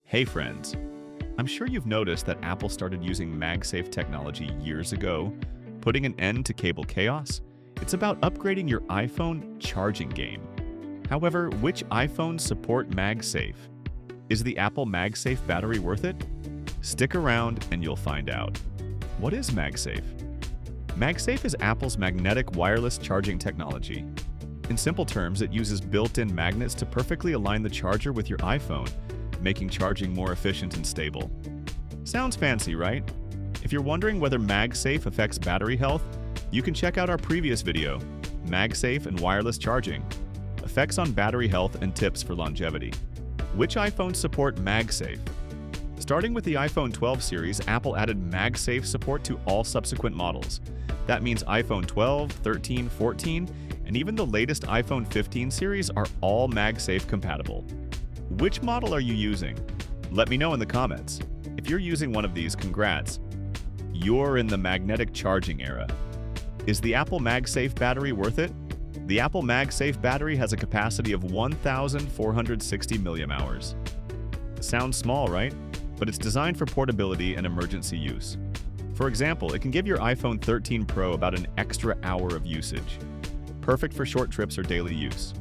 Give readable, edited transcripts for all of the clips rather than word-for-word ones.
Hey friends, I'm sure you've noticed that Apple started using MagSafe technology years ago, putting an end to cable chaos. It's about upgrading your iPhone charging game. However, which iPhones support MagSafe? Is the Apple MagSafe battery worth it? Stick around and you'll find out. What is MagSafe? MagSafe is Apple's magnetic wireless charging technology. In simple terms, it uses built-in magnets to perfectly align the charger with your iPhone, making charging more efficient and stable. Sounds fancy, right? If you're wondering whether MagSafe affects battery health, you can check out our previous video, MagSafe and Wireless Charging, Effects on Battery Health and Tips for Longevity. Which iPhones support MagSafe? Starting with the iPhone 12 series, Apple added MagSafe support to all subsequent models. That means iPhone 12, 13, 14, and even the latest iPhone 15 series are all MagSafe compatible. Which model are you using? Let me know in the comments. If you're using one of these, congrats. You're in the magnetic charging era. Is the Apple MagSafe battery worth it? The Apple MagSafe battery has a capacity of 1,460 mAh. Sounds small, right? But it's designed for portability and emergency use. For example, it can give your iPhone 13 Pro about an extra hour of usage. Perfect for short trips or daily use.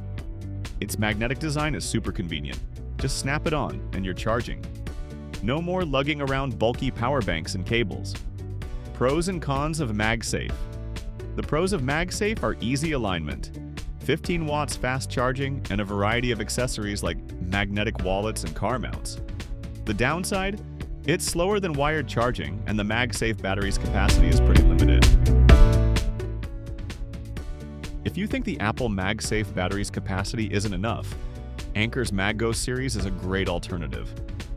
Its magnetic design is super convenient. Just snap it on and you're charging. No more lugging around bulky power banks and cables. Pros and cons of MagSafe. The pros of MagSafe are easy alignment, 15 watts fast charging, and a variety of accessories like magnetic wallets and car mounts. The downside? It's slower than wired charging, and the MagSafe battery's capacity is pretty limited. If you think the Apple MagSafe battery's capacity isn't enough, Anker's MagGo series is a great alternative.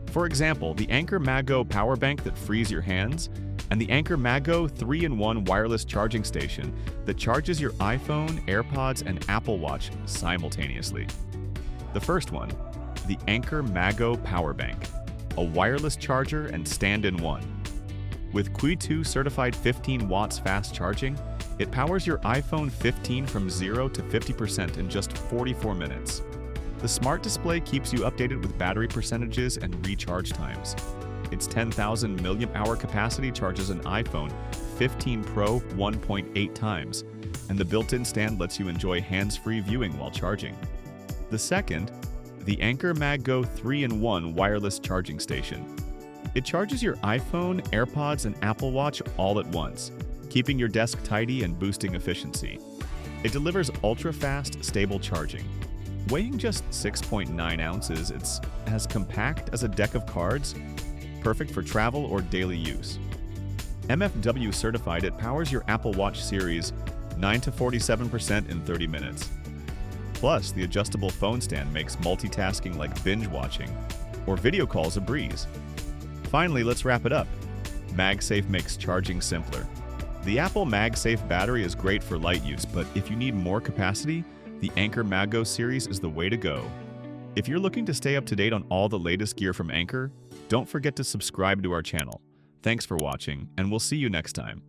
For example, the Anker MagGo power bank that frees your hands, and the Anker MagGo 3-in-1 wireless charging station that charges your iPhone, AirPods, and Apple Watch simultaneously. The first one, the Anker MagGo power bank, a wireless charger and stand-in-one. With Qi 2 certified 15 watts fast charging, it powers your iPhone 15 from 0 to 50% in just 44 minutes. The smart display keeps you updated with battery percentages and recharge times. Its 10,000 mAh capacity charges an iPhone 15 Pro 1.8 times, and the built-in stand lets you enjoy hands-free viewing while charging. The second, the Anker MagGo 3-in-1 wireless charging station. It charges your iPhone, AirPods, and Apple Watch all at once, keeping your desk tidy and boosting efficiency. It delivers ultra-fast, stable charging. Weighing just 6.9 ounces, it's as compact as a deck of cards, perfect for travel or daily use. MFW certified, it powers your Apple Watch series 9 to 47% in 30 minutes. Plus, the adjustable phone stand makes multitasking like binge watching or video calls a breeze. Finally, let's wrap it up. MagSafe makes charging simpler. The Apple MagSafe battery is great for light use, but if you need more capacity, the Anker MagGo series is the way to go. If you're looking to stay up to date on all the latest gear from Anker, don't forget to subscribe to our channel. Thanks for watching, and we'll see you next time.